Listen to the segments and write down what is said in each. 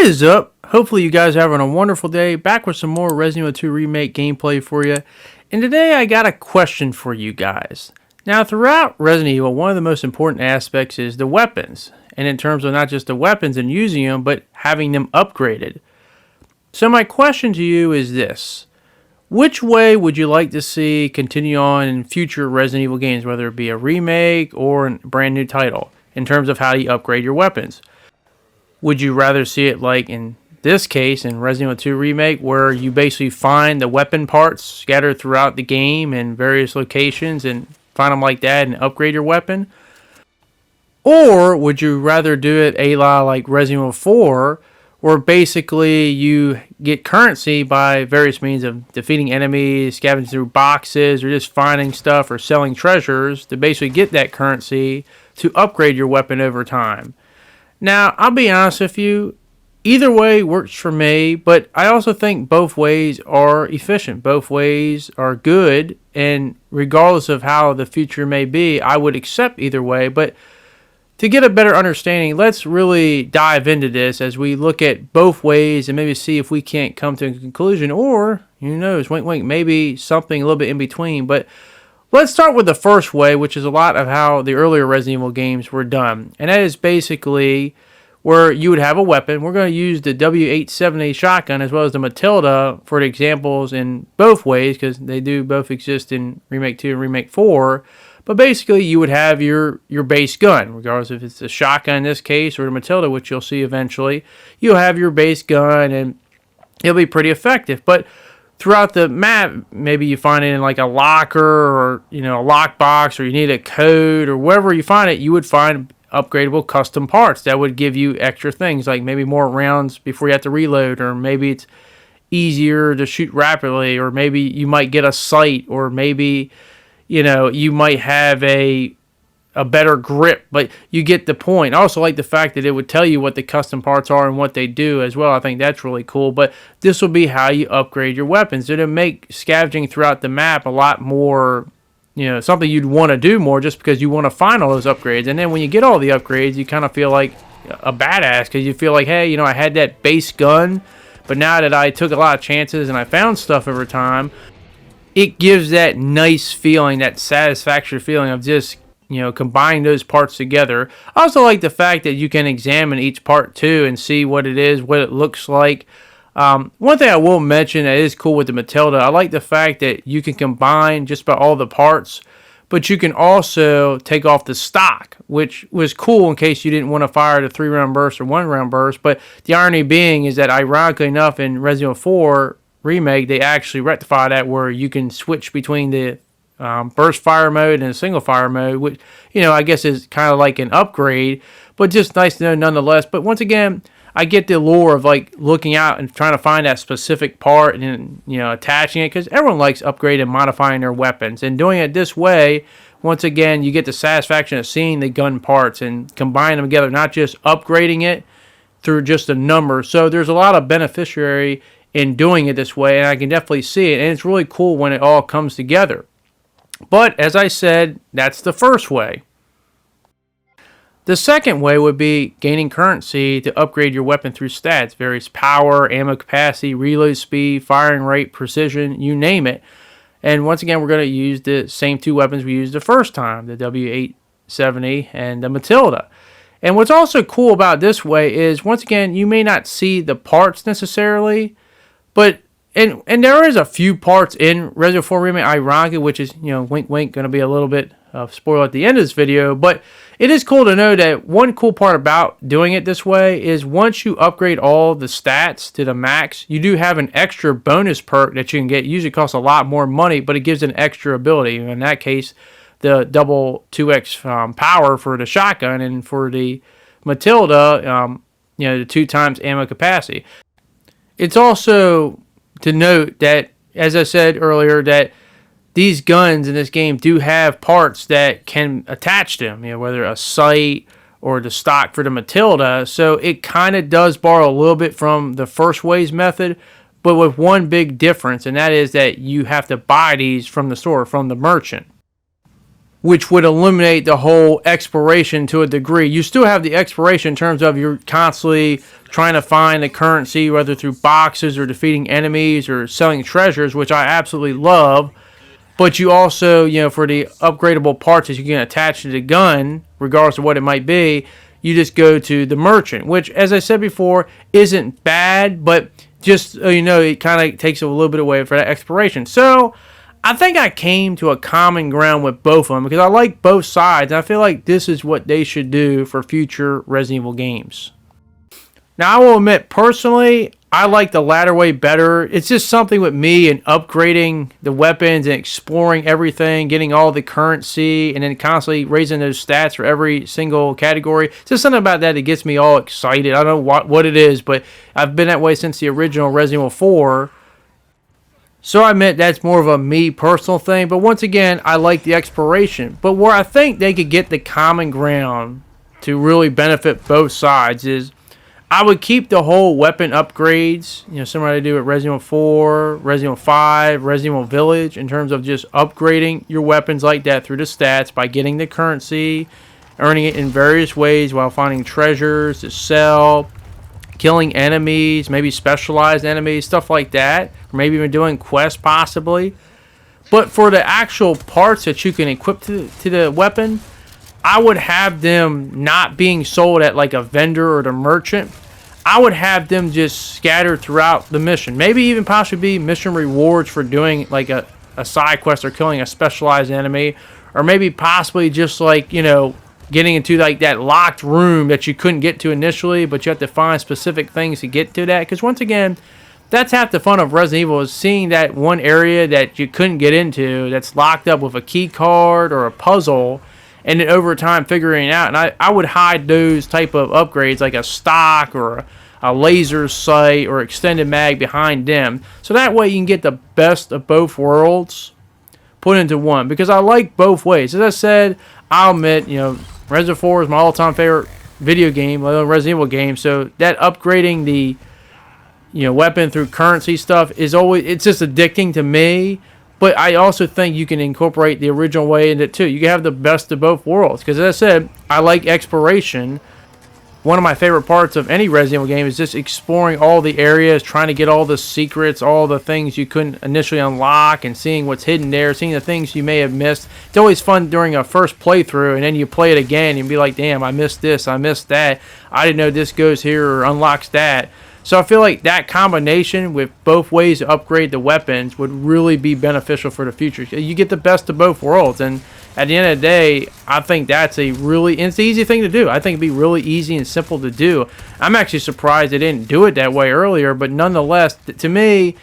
is up? Hopefully you guys are having a wonderful day. Back with some more Resident Evil 2 Remake gameplay for you. And today I got a question for you guys. Now throughout Resident Evil, one of the most important aspects is the weapons. And in terms of not just the weapons and using them, but having them upgraded. So my question to you is this. Which way would you like to see continue on in future Resident Evil games, whether it be a remake or a brand new title, in terms of how you upgrade your weapons? Would you rather see it like in this case in Resident Evil 2 Remake, where you basically find the weapon parts scattered throughout the game in various locations and find them like that and upgrade your weapon? Or would you rather do it a la like Resident Evil 4, where basically you get currency by various means of defeating enemies, scavenging through boxes, or just finding stuff or selling treasures to basically get that currency to upgrade your weapon over time? Now, I'll be honest with you, either way works for me, but I also think both ways are efficient. Both ways are good, and regardless of how the future may be, I would accept either way. But to get a better understanding, let's really dive into this as we look at both ways and maybe see if we can't come to a conclusion, or, who knows, wink wink, maybe something a little bit in between. But let's start with the first way, which is a lot of how the earlier Resident Evil games were done. And that is basically where you would have a weapon. We're going to use the W870 shotgun as well as the Matilda for the examples in both ways, because they do both exist in Remake 2 and Remake 4. But basically, you would have your base gun, regardless if it's the shotgun in this case or the Matilda, which you'll see eventually. You'll have your base gun, and it'll be pretty effective. But throughout the map, maybe you find it in like a locker or, a lockbox, or you need a code, or wherever you find it, you would find upgradable custom parts that would give you extra things, like maybe more rounds before you have to reload, or maybe it's easier to shoot rapidly, or maybe you might get a sight, or maybe, you might have a better grip, but you get the point. I also like the fact that it would tell you what the custom parts are and what they do as well. I think that's really cool, but this will be how you upgrade your weapons. It'll make scavenging throughout the map a lot more, something you'd want to do more, just because you want to find all those upgrades. And then when you get all the upgrades, you kind of feel like a badass, because you feel like, hey, I had that base gun, but now that I took a lot of chances and I found stuff over time, it gives that nice feeling, that satisfactory feeling of just combining those parts together. I also like the fact that you can examine each part too and see what it is, what it looks like. One thing I will mention that is cool with the Matilda, I like the fact that you can combine just about all the parts, but you can also take off the stock, which was cool in case you didn't want to fire the 3-round burst or 1-round burst. But the irony being is that, ironically enough, in Resident Evil 4 Remake, they actually rectify that, where you can switch between the burst fire mode and single fire mode, which I guess is kind of like an upgrade, but just nice to know nonetheless. But once again, I get the allure of like looking out and trying to find that specific part and attaching it, because everyone likes upgrading and modifying their weapons, and doing it this way, once again, you get the satisfaction of seeing the gun parts and combining them together, not just upgrading it through just a number. So there's a lot of beneficiary in doing it this way, and I can definitely see it, and it's really cool when it all comes together. But as I said, that's the first way. The second way would be gaining currency to upgrade your weapon through stats, various power, ammo capacity, reload speed, firing rate, precision, you name it. And once again, we're going to use the same two weapons we used the first time, the W870 and the Matilda. And what's also cool about this way is, once again, you may not see the parts necessarily, but And there is a few parts in Resident Evil 4 Remake, ironically, which is, wink wink, going to be a little bit of spoiler at the end of this video, but it is cool to know that one cool part about doing it this way is once you upgrade all the stats to the max, you do have an extra bonus perk that you can get. It usually costs a lot more money, but it gives an extra ability. In that case, the double 2x power for the shotgun, and for the Matilda, the 2 times ammo capacity. It's also to note that, as I said earlier, that these guns in this game do have parts that can attach them, whether a sight or the stock for the Matilda. So it kind of does borrow a little bit from the first way's method, but with one big difference, and that is that you have to buy these from the store, from the merchant. which would eliminate the whole exploration to a degree. You still have the exploration in terms of you're constantly trying to find the currency, whether through boxes or defeating enemies or selling treasures, which I absolutely love. But you also, for the upgradable parts that you can attach to the gun, regardless of what it might be, you just go to the merchant, which, as I said before, isn't bad, but just, it kind of takes a little bit away for that exploration. So I think I came to a common ground with both of them because I like both sides, and I feel like this is what they should do for future Resident Evil games. Now, I will admit, personally, I like the latter way better. It's just something with me and upgrading the weapons and exploring everything, getting all the currency, and then constantly raising those stats for every single category. It's just something about that gets me all excited. I don't know what it is, but I've been that way since the original Resident Evil 4. So I admit that's more of a me personal thing. But once again, I like the exploration. But where I think they could get the common ground to really benefit both sides is I would keep the whole weapon upgrades, similar to do at Resident Evil 4, Resident Evil 5, Resident Evil Village, in terms of just upgrading your weapons like that through the stats by getting the currency, earning it in various ways while finding treasures to sell, killing enemies, maybe specialized enemies, stuff like that, or maybe even doing quests possibly. But for the actual parts that you can equip to the weapon, I would have them not being sold at like a vendor or the merchant. I would have them just scattered throughout the mission. Maybe even possibly be mission rewards for doing like a side quest or killing a specialized enemy. Or maybe possibly just like, getting into like that locked room that you couldn't get to initially, but you have to find specific things to get to that. Because once again, that's half the fun of Resident Evil, is seeing that one area that you couldn't get into that's locked up with a key card or a puzzle, and then over time figuring it out. And I would hide those type of upgrades like a stock or a laser sight or extended mag behind them. So that way you can get the best of both worlds put into one. Because I like both ways. As I said, I'll admit, Resident Evil 4 is my all-time favorite video game, Resident Evil game. So that upgrading the weapon through currency stuff is always, it's just addicting to me. But I also think you can incorporate the original way in it too. You can have the best of both worlds. Because as I said, I like exploration. One of my favorite parts of any Resident Evil game is just exploring all the areas, trying to get all the secrets, all the things you couldn't initially unlock, and seeing what's hidden there, seeing the things you may have missed. It's always fun during a first playthrough, and then you play it again and be like, damn, I missed this, I missed that. I didn't know this goes here or unlocks that. So I feel like that combination with both ways to upgrade the weapons would really be beneficial for the future. You get the best of both worlds, and at the end of the day, I think that's it's the easy thing to do. I think it'd be really easy and simple to do. I'm actually surprised they didn't do it that way earlier, but nonetheless, to me,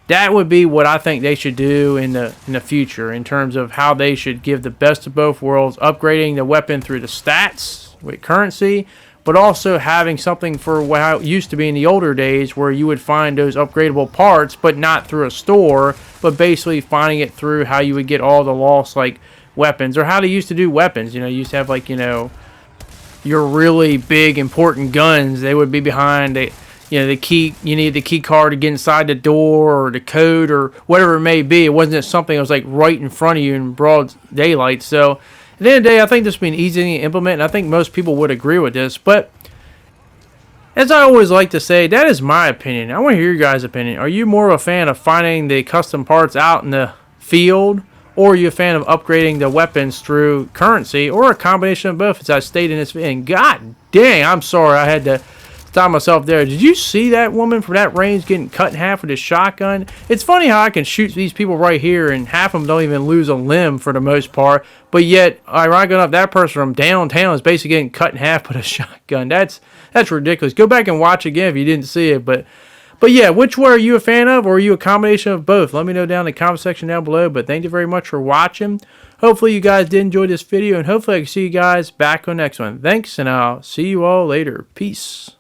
that would be what I think they should do in the future in terms of how they should give the best of both worlds, upgrading the weapon through the stats with currency, but also having something for how it used to be in the older days where you would find those upgradable parts, but not through a store, but basically finding it through how you would get all the lost weapons, or how they used to do weapons. You used to have your really big important guns. They would be behind the key. You need the key card to get inside the door, or the code, or whatever it may be. It wasn't something that was right in front of you in broad daylight. So at the end of the day, I think this would be easy to implement, and I think most people would agree with this. But as I always like to say, that is my opinion. I want to hear your guys' opinion. Are you more of a fan of finding the custom parts out in the field, or are you a fan of upgrading the weapons through currency, or a combination of both, as I stated in this video? And god dang, I'm sorry I had to stop myself there. Did you see that woman from that range getting cut in half with a shotgun? It's funny how I can shoot these people right here, and half of them don't even lose a limb for the most part. But yet, ironically enough, that person from downtown is basically getting cut in half with a shotgun. That's ridiculous. Go back and watch again if you didn't see it. But yeah, which one are you a fan of, or are you a combination of both? Let me know down in the comment section down below. But thank you very much for watching. Hopefully you guys did enjoy this video, and hopefully I can see you guys back on the next one. Thanks, and I'll see you all later. Peace.